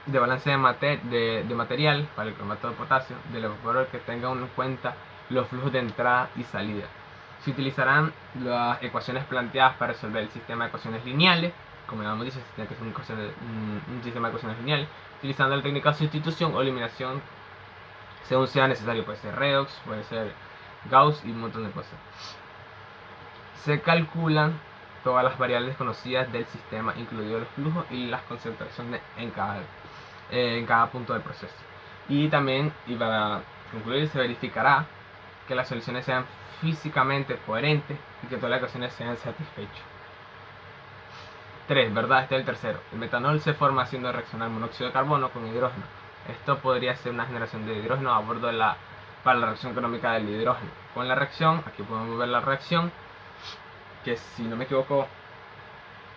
de balance de material para el cromato de potasio del evaporador que tenga en cuenta los flujos de entrada y salida. Se utilizarán las ecuaciones planteadas para resolver el sistema de ecuaciones lineales, como ya hemos dicho, tiene que ser un sistema de ecuaciones lineales, utilizando la técnica de sustitución o eliminación según sea necesario. Puede ser redox, puede ser Gauss y un montón de cosas. Se calculan todas las variables conocidas del sistema, incluidos los flujos y las concentraciones en cada punto del proceso. Y también, y para concluir, se verificará que las soluciones sean físicamente coherentes y que todas las ecuaciones sean satisfechas. 3. ¿Verdad? Este es el tercero. El metanol se forma haciendo reaccionar monóxido de carbono con hidrógeno. Esto podría ser una generación de hidrógeno a bordo para la reacción económica del hidrógeno. Con la reacción, aquí podemos ver la reacción, que si no me equivoco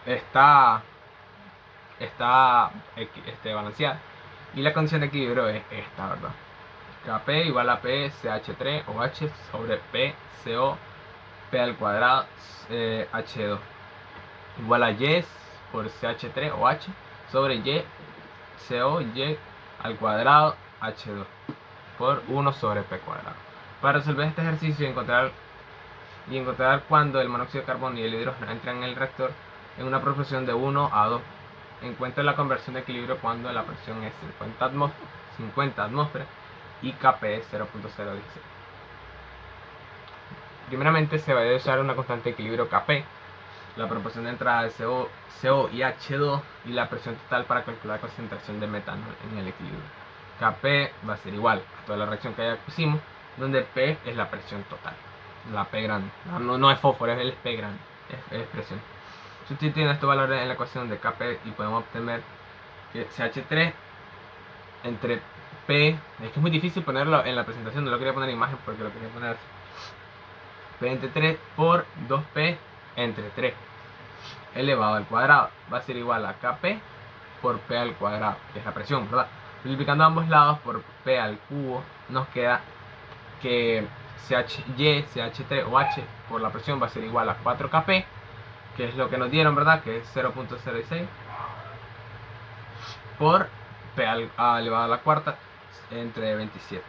está balanceada. Y la condición de equilibrio es esta, ¿verdad? Kp igual a P CH3 OH sobre P CO P al cuadrado H2 igual a Y por CH3 OH sobre Y CO Y al cuadrado H2 por 1 sobre P cuadrado. Para resolver este ejercicio y encontrar cuando el monóxido de carbono y el hidrógeno entran en el reactor en una proporción de 1 a 2. Encuentra la conversión de equilibrio cuando la presión es 50 atmósferas y Kp es 0.016. Primeramente se va a usar una constante de equilibrio Kp, la proporción de entrada de CO y H2 y la presión total para calcular la concentración de metanol en el equilibrio. Kp va a ser igual a toda la reacción que ya pusimos, donde P es la presión total, la P grande, no es fósforo, es el P grande, es presión. Sustituyendo estos valores en la ecuación de Kp y podemos obtener que CH3 entre P, es que es muy difícil ponerlo en la presentación, no lo quería poner en imagen porque lo quería poner así. P entre 3 por 2P entre 3 elevado al cuadrado va a ser igual a Kp por P al cuadrado, que es la presión, ¿verdad? Multiplicando ambos lados por P al cubo nos queda que CH3 OH por la presión va a ser igual a 4Kp, que es lo que nos dieron, ¿verdad? Que es 0.06 por P elevado a la cuarta entre 27.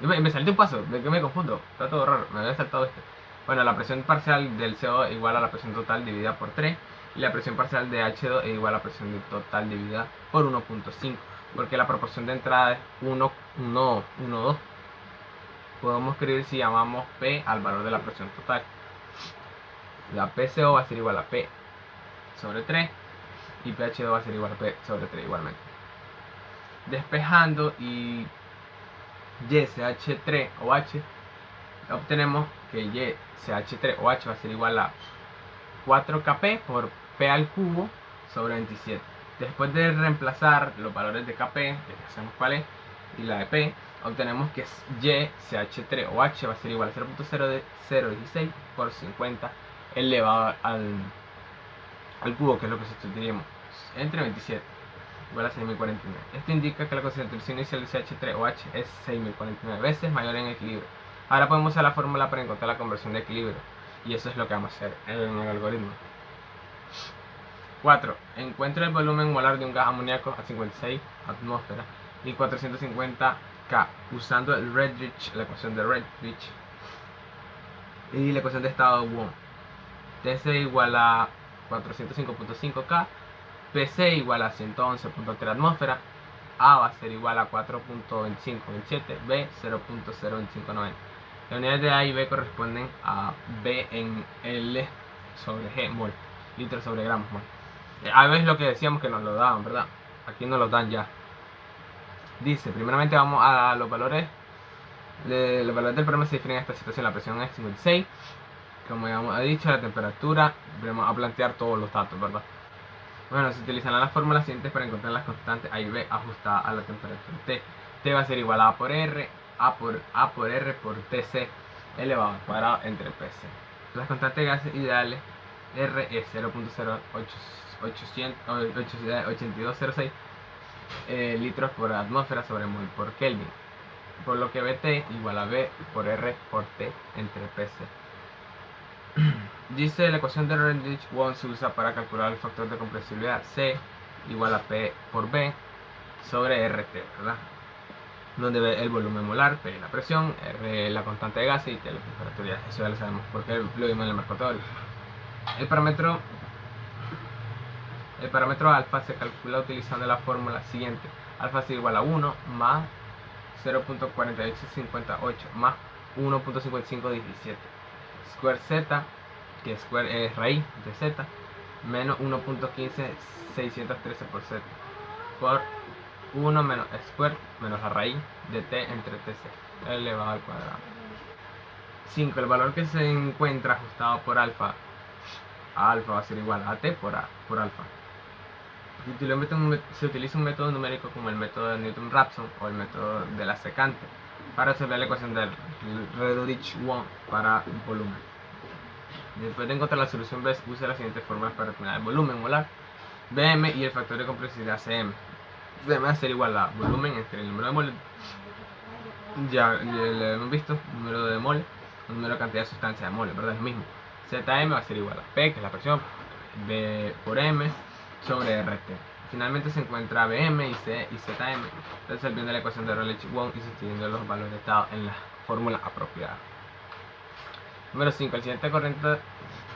Y me salté un paso, ¿de qué me confundo? Está todo raro, me había saltado este. Bueno, la presión parcial del CO es igual a la presión total dividida por 3 y la presión parcial de H2 es igual a la presión total dividida por 1.5, porque la proporción de entrada es 1, 1, 1, 2. Podemos escribir si llamamos P al valor de la presión total. La PCO va a ser igual a P sobre 3 y PH2 va a ser igual a P sobre 3 igualmente. Despejando y YCH3OH obtenemos que YCH3OH va a ser igual a 4Kp por P al cubo sobre 27. Después de reemplazar los valores de Kp, que ya sabemos cuál es, y la de P, obtenemos que YCH3OH va a ser igual a 0.016 por 50 elevado al cubo, que es lo que sustituiríamos entre 27 igual a 6049. Esto indica que la concentración inicial de CH3OH es 6049 veces mayor en equilibrio. Ahora podemos usar la fórmula para encontrar la conversión de equilibrio, y eso es lo que vamos a hacer en el algoritmo. 4. Encuentra el volumen molar de un gas amoníaco a 56 atmósferas y 450 K usando el Redrich, la ecuación de Redrich y la ecuación de estado Wong. TC igual a 405.5 K, PC igual a 111.3 atmósferas, A va a ser igual a 4.2527, B 0.02590. Las unidades de A y B corresponden a B en L sobre G mol, litros sobre gramos mol. A veces lo que decíamos que nos lo daban, ¿verdad? Aquí nos lo dan ya. Dice, primeramente vamos a los valores. Los valores del problema se definen en esta situación. La presión es 56. Como ya hemos dicho, la temperatura. Vamos a plantear todos los datos, ¿verdad? Bueno, se utilizarán las fórmulas siguientes para encontrar las constantes A y B ajustadas a la temperatura T. T va a ser igual a por R, A por R por TC elevado al cuadrado entre PC. Las constantes gases ideales R es 0.08206 litros por atmósfera sobre mol por Kelvin, por lo que BT igual a B por R por T entre PC. Dice la ecuación de Redrich-Wong se usa para calcular el factor de compresibilidad C igual a P por B sobre RT, ¿verdad? Donde ve el volumen molar, P la presión, R la constante de gases y T la temperatura. Eso ya lo sabemos porque lo vimos en el marco teórico. El parámetro alfa se calcula utilizando la fórmula siguiente. Alfa es igual a 1 más 0.4858 más 1.5517. Square z, que square es raíz de z, menos 1.15613 por z, por 1 menos square menos la raíz de t entre tc elevado al cuadrado. 5. El valor que se encuentra ajustado por alfa a alfa va a ser igual a t por alfa. Se utiliza un método numérico como el método de Newton-Raphson o el método de la secante para resolver la ecuación del Redlich-Kwong para un volumen. Después de encontrar la solución B, use las siguientes fórmulas para determinar el volumen molar, Bm y el factor de complejidad Cm. Bm va a ser igual a volumen entre el número de moles, ya lo hemos visto, número de moles, número de cantidad de sustancia de moles, ¿verdad? Es lo mismo. Zm va a ser igual a P, que es la presión, B por M sobre RT. Finalmente se encuentra Bm y C y Zm, resolviendo la ecuación de Redlich-Kwong y sustituyendo los valores dados en la fórmula apropiada. Número 5. El siguiente corriente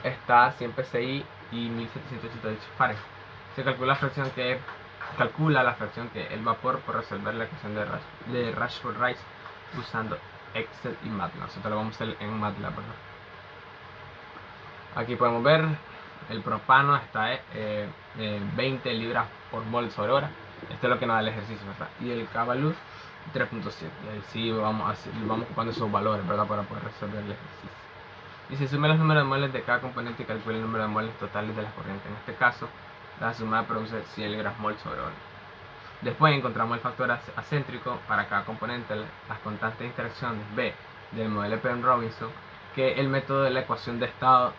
está a 100 psi y 1788 Fahrenheit. Se calcula la fracción que el vapor por resolver la ecuación de Rashford-Rice usando Excel y MATLAB. Nosotros lo vamos a hacer en MATLAB, ¿verdad? Aquí podemos ver el propano está 20 libras por mol sobre hora. Esto es lo que nos da el ejercicio, ¿verdad? Y el Cabaluz 3.7. Y ahí sí vamos ocupando esos valores, ¿verdad? Para poder resolver el ejercicio. Y se suman los números de moles de cada componente y calcula el número de moles totales de la corriente. En este caso, la suma produce 100 libras mol sobre hora. Después encontramos el factor acéntrico para cada componente, las constantes de interacciones B del modelo de Penrose-Robinson, que es el método de la ecuación de estado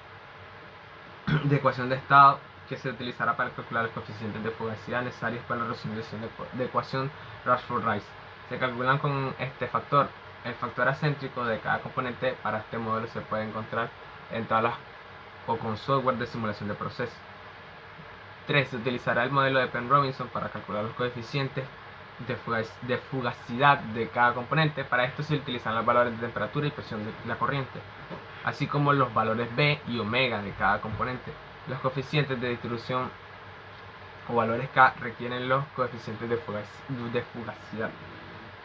que se utilizará para calcular los coeficientes de fugacidad necesarios para la resolución de ecuación Rashford-Rice. Se calculan con este factor. El factor acéntrico de cada componente para este modelo se puede encontrar en tablas o con software de simulación de procesos. 3. Se utilizará el modelo de Penrose-Robinson para calcular los coeficientes de fugacidad de cada componente. Para esto se utilizan los valores de temperatura y presión de la corriente, así como los valores B y omega de cada componente. Los coeficientes de distribución o valores K requieren los coeficientes de fugacidad.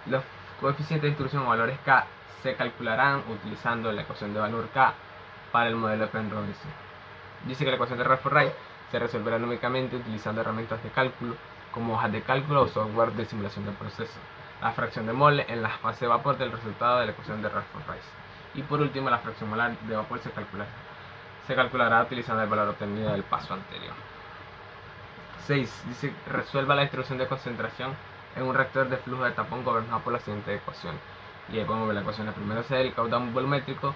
Los coeficientes de distribución o valores K se calcularán utilizando la ecuación de valor K para el modelo de Penrose-Robinson. Dice que la ecuación de Rashford-Rice se resolverá numéricamente utilizando herramientas de cálculo como hojas de cálculo o software de simulación de procesos. La fracción de mole en la fase de vapor del resultado de la ecuación de Rashford-Rice. Y por último, la fracción molar de vapor se calculará utilizando el valor obtenido del paso anterior. 6. Dice, resuelva la distribución de concentración en un reactor de flujo de tapón gobernado por la siguiente ecuación. Y ahí podemos ver la ecuación. La primera es el caudal volumétrico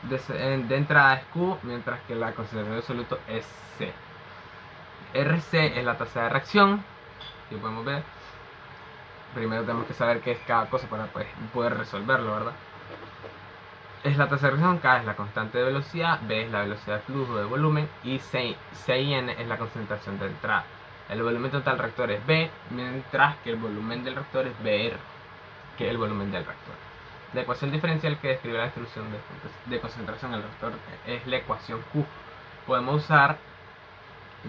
de entrada es Q, mientras que la concentración de soluto es C. RC es la tasa de reacción, que podemos ver. Primero tenemos que saber qué es cada cosa para poder resolverlo, ¿verdad? Es la tasa de reacción, K es la constante de velocidad, B es la velocidad de flujo de volumen y CIN es la concentración de entrada. El volumen total del reactor es B, mientras que el volumen del reactor es BR, que es el volumen del reactor. La ecuación diferencial que describe la distribución de concentración del reactor es la ecuación Q. Podemos usar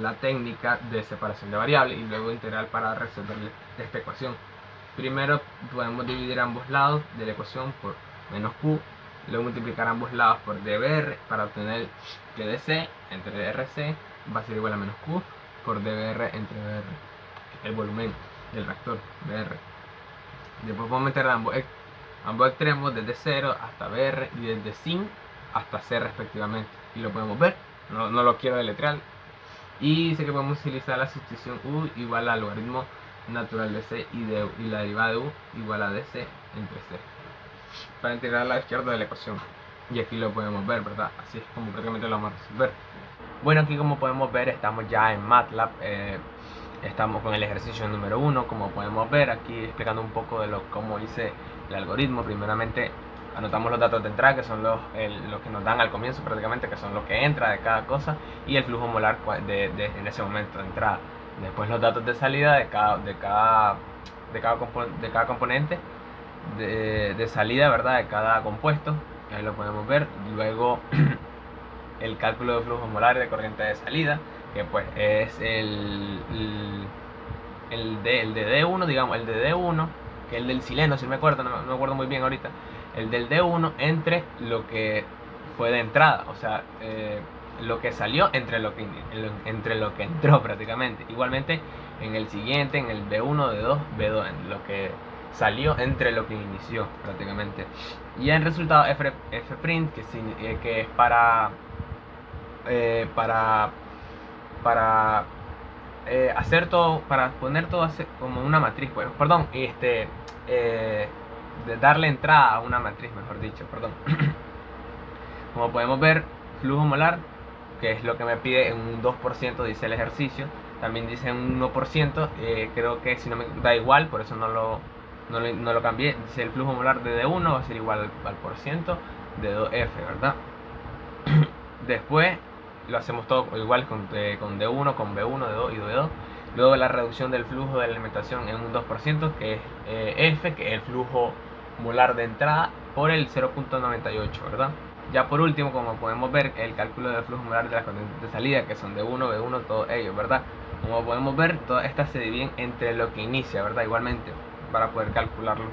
la técnica de separación de variables y luego integral para resolver esta ecuación. Primero podemos dividir ambos lados de la ecuación por menos Q, luego multiplicar ambos lados por dBr para obtener que dC entre RC va a ser igual a menos Q por dBr entre BR, el volumen del reactor BR. Después podemos meter ambos extremos desde 0 hasta BR y desde sin hasta C respectivamente, y lo podemos ver, no lo quiero deletrear. Y dice que podemos utilizar la sustitución U igual al logaritmo natural de C y la derivada de U igual a dC entre C para integrar la izquierda de la ecuación. Y aquí lo podemos ver, ¿verdad? Así es como prácticamente lo vamos a resolver. Bueno, aquí como podemos ver estamos ya en MATLAB. Estamos con el ejercicio número 1. Como podemos ver aquí explicando un poco de cómo hice el algoritmo. Primeramente anotamos los datos de entrada, que son los que nos dan al comienzo prácticamente, que son lo que entra de cada cosa, y el flujo molar en ese momento de entrada. Después los datos de salida de cada componente de salida, ¿verdad? De cada compuesto, ahí lo podemos ver. Luego el cálculo de flujos molares de corriente de salida, que pues es el de D1, digamos, el de D1, que es el del sileno, si me acuerdo, no me acuerdo muy bien ahorita, el del D1 entre lo que fue de entrada, o sea, lo que salió entre lo que entró prácticamente. Igualmente en el siguiente, en el B1, D2, B2, en lo que salió entre lo que inició prácticamente. Y en resultado fprint, que es para hacer todo, para poner todo como una matriz, pues, perdón, de darle entrada a una matriz, mejor dicho, perdón. Como podemos ver, flujo molar, que es lo que me pide en un 2%, dice el ejercicio. También dice un 1%, creo que si no me da igual, por eso no lo cambié. Dice el flujo molar de D1 va a ser igual al por ciento de 2F, ¿verdad? Después lo hacemos todo igual con D1, con B1, D2 y D2. Luego la reducción del flujo de alimentación en un 2%, que es F, que es el flujo molar de entrada, por el 0.98, ¿verdad? Ya por último, como podemos ver, el cálculo del flujo molar de las corrientes de salida, que son D1, B1, todos ellos, ¿verdad? Como podemos ver, todas estas se dividen entre lo que inicia, ¿verdad? Igualmente, para poder calcularlo.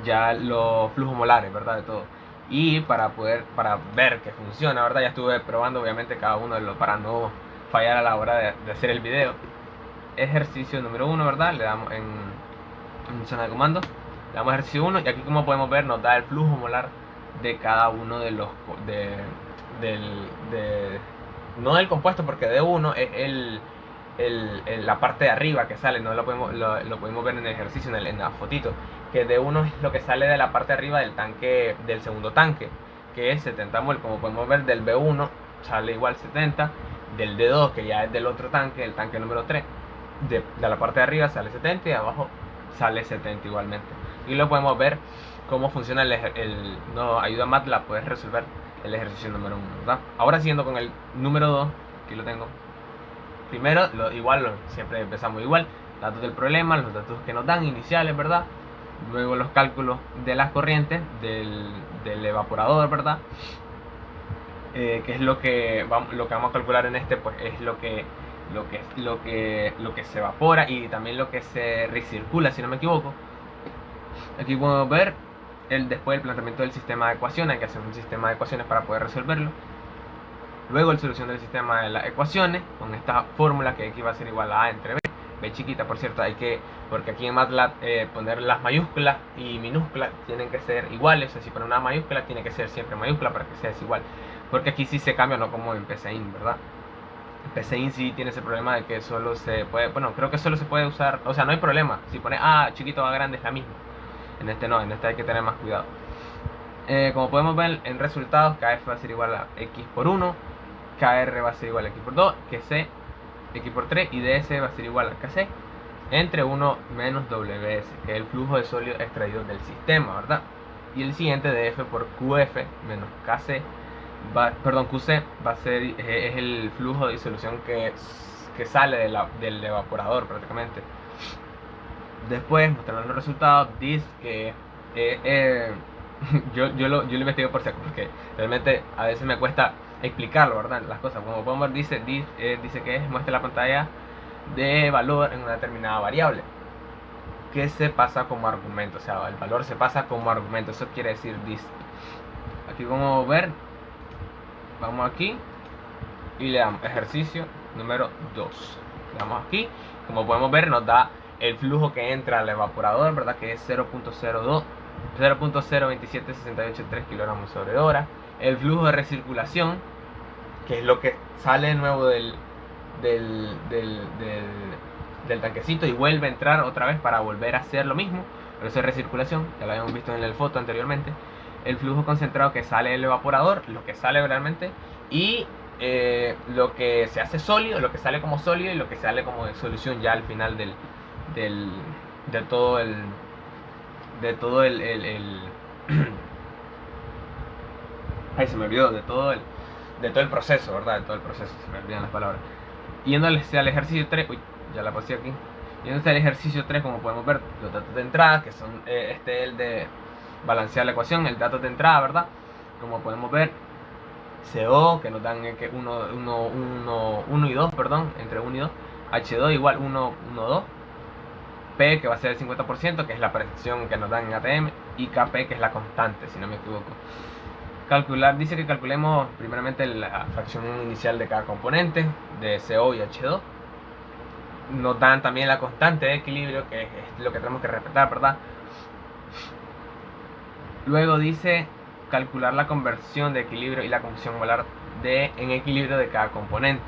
Ya los flujos molares, ¿verdad? De todo. Y para ver que funciona, ¿verdad? Ya estuve probando obviamente cada uno de los para no fallar a la hora de hacer el video. Ejercicio número 1, ¿verdad? Le damos en zona de comando, le damos ejercicio 1 y aquí, como podemos ver, nos da el flujo molar de cada uno de los no del compuesto, porque D1 es la parte de arriba que sale, no lo podemos ver en el ejercicio, en la fotito, que D1 es lo que sale de la parte de arriba del tanque, del segundo tanque, que es 70 mol. Como podemos ver, del B1 sale igual 70, del D2, que ya es del otro tanque, el tanque número 3, de la parte de arriba sale 70 y de abajo sale 70 igualmente. Y lo podemos ver cómo funciona no, ayuda MATLAB, puedes resolver el ejercicio número 1, ¿verdad? Ahora siguiendo con el número 2, aquí lo tengo. Primero, siempre empezamos igual, datos del problema, los datos que nos dan iniciales, ¿verdad? Luego los cálculos de las corrientes del evaporador, ¿verdad? Que es lo que vamos a calcular en este, pues es lo que se evapora y también lo que se recircula, si no me equivoco. Aquí podemos ver después el planteamiento del sistema de ecuaciones. Hay que hacer un sistema de ecuaciones para poder resolverlo. Luego la solución del sistema de las ecuaciones con esta fórmula, que aquí va a ser igual a A entre B. B chiquita, por cierto, porque aquí en MATLAB poner las mayúsculas y minúsculas tienen que ser iguales. O sea, si poner una mayúscula tiene que ser siempre mayúscula para que sea igual, porque aquí sí se cambia, no como en PCIN, ¿verdad? PCIN sí tiene ese problema de que solo se puede, bueno, creo que solo se puede usar, o sea, no hay problema, si pone A chiquito o A grande es la misma. En este no, en este hay que tener más cuidado. Como podemos ver en resultados, KF va a ser igual a X por 1, KR va a ser igual a X por 2, QC X por 3 y DS va a ser igual a KC entre 1 menos WS, que es el flujo de sólido extraído del sistema, ¿verdad? Y el siguiente, DF por QF menos QC va a ser es el flujo de disolución que sale del evaporador prácticamente. Después mostrar los resultados. Dice que yo lo investigo por si acaso, porque realmente a veces me cuesta explicarlo, ¿verdad? Las cosas, como podemos ver, dice que muestra la pantalla de valor en una determinada variable que se pasa como argumento, o sea, el valor se pasa como argumento. Eso quiere decir this. Aquí vamos a ver, vamos aquí y le damos ejercicio número 2. Le damos aquí, como podemos ver, nos da el flujo que entra al evaporador, ¿verdad? Que es 0.0276883 kilogramos sobre hora. El flujo de recirculación, que es lo que sale de nuevo del tanquecito y vuelve a entrar otra vez para volver a hacer lo mismo, pero eso es recirculación, ya lo habíamos visto en la foto anteriormente. El flujo concentrado que sale del evaporador, lo que sale realmente, y lo que se hace sólido, lo que sale como sólido y lo que sale como de solución ya al final de todo el ay, se me olvidó, de todo el proceso, ¿verdad? De todo el proceso, se me olvidan las palabras. Yendo al ejercicio 3, ya la pasé aquí. Y entonces el ejercicio 3, como podemos ver, los datos de entrada, que son el de balancear la ecuación, el dato de entrada, ¿verdad? Como podemos ver, CO, que nos dan que 1 y 2, perdón, entre 1 y 2, H2 igual 1, 1, 2, P, que va a ser el 50%, que es la presión que nos dan en ATM, y KP, que es la constante, si no me equivoco. Calcular, dice que calculemos primeramente la fracción inicial de cada componente, de CO y H2. Nos dan también la constante de equilibrio, que es lo que tenemos que respetar, ¿verdad? Luego dice calcular la conversión de equilibrio y la conversión molar en equilibrio de cada componente.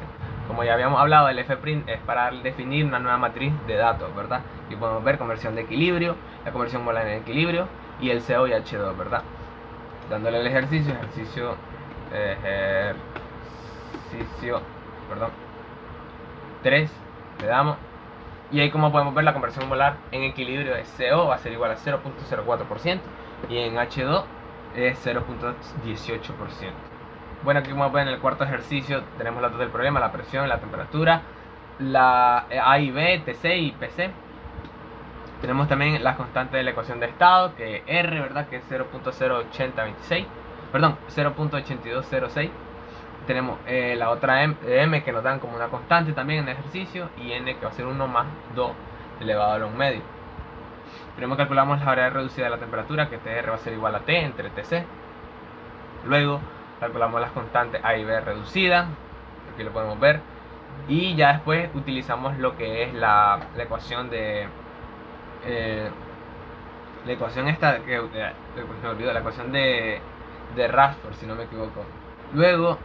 Como ya habíamos hablado, el Fprint es para definir una nueva matriz de datos, ¿verdad? Y podemos ver conversión de equilibrio, la conversión molar en equilibrio y el CO y H2, ¿verdad? Dándole el ejercicio 3, le damos. Y ahí, como podemos ver, la conversión molar en equilibrio de CO va a ser igual a 0.04% y en H2 es 0.18%. Bueno, aquí como ven en el cuarto ejercicio tenemos los datos del problema, la presión, la temperatura, la A y B, TC y PC. Tenemos también las constantes de la ecuación de estado, que es R, ¿verdad? Que es 0.08026, perdón, 0.8206. Tenemos la otra M, que nos dan como una constante también en el ejercicio, y N, que va a ser 1 más 2 elevado a lo medio. Primero calculamos la variable reducida de la temperatura, que TR va a ser igual a T entre TC. Luego calculamos las constantes A y B reducidas, aquí lo podemos ver. Y ya después utilizamos lo que es la ecuación de... la ecuación esta, me olvidó, la ecuación de Rashford, si no me equivoco. Luego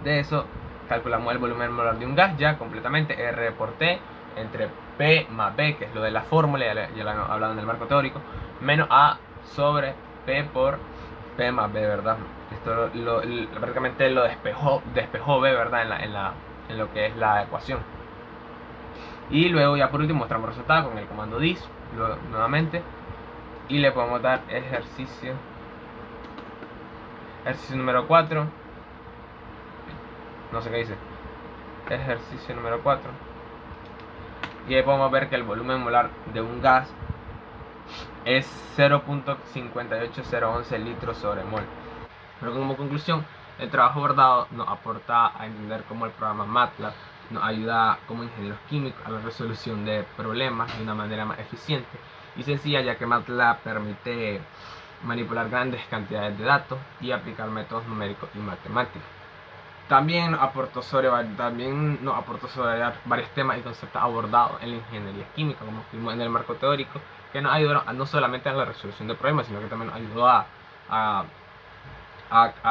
de eso calculamos el volumen molar de un gas ya completamente, R por T entre P más B, que es lo de la fórmula, ya lo hemos hablado en el marco teórico, menos A sobre P por P más B, ¿verdad? Esto prácticamente lo despejó B, ¿verdad? En lo que es la ecuación. Y luego ya por último mostramos el resultado con el comando dis nuevamente, y le podemos dar ejercicio número 4, no sé qué dice, ejercicio número 4, y ahí podemos ver que el volumen molar de un gas es 0.58011 litros sobre mol. Pero como conclusión, el trabajo abordado nos aporta a entender cómo el programa MATLAB nos ayuda como ingenieros químicos a la resolución de problemas de una manera más eficiente y sencilla, ya que MATLAB permite manipular grandes cantidades de datos y aplicar métodos numéricos y matemáticos. También nos aportó sobre varios temas y conceptos abordados en la ingeniería química, como vimos en el marco teórico, que nos ayudaron no solamente a la resolución de problemas, sino que también nos ayudó a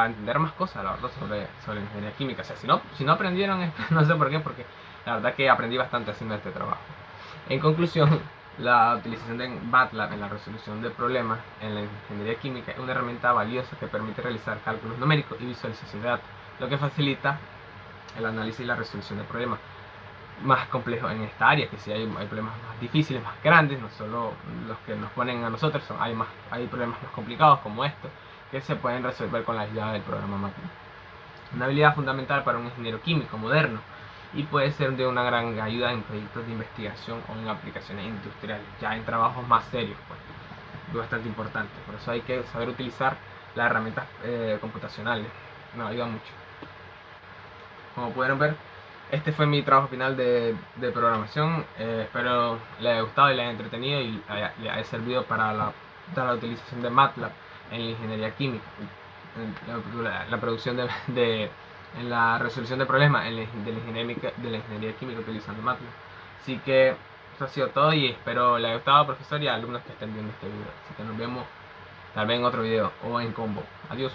entender más cosas, la verdad, sobre la ingeniería química. O sea, si no aprendieron esto, no sé por qué, porque la verdad que aprendí bastante haciendo este trabajo. En conclusión, la utilización de MATLAB en la resolución de problemas en la ingeniería química es una herramienta valiosa que permite realizar cálculos numéricos y visualización de datos, lo que facilita el análisis y la resolución de problemas más complejos en esta área, que si hay problemas más difíciles, más grandes, no solo los que nos ponen a nosotros, hay problemas más complicados como estos, que se pueden resolver con la ayuda del programa MATLAB. Una habilidad fundamental para un ingeniero químico moderno y puede ser de una gran ayuda en proyectos de investigación o en aplicaciones industriales, ya en trabajos más serios, pues, es bastante importante. Por eso hay que saber utilizar las herramientas computacionales, nos ayuda mucho. Como pudieron ver, este fue mi trabajo final de programación. Espero les haya gustado y les haya entretenido y les haya servido para la utilización de MATLAB en la ingeniería química, en la producción en la resolución de problemas de la ingeniería química utilizando MATLAB. Así que eso ha sido todo y espero les haya gustado, profesor, y a alumnos que estén viendo este video. Así que nos vemos tal vez en otro video o en combo. Adiós.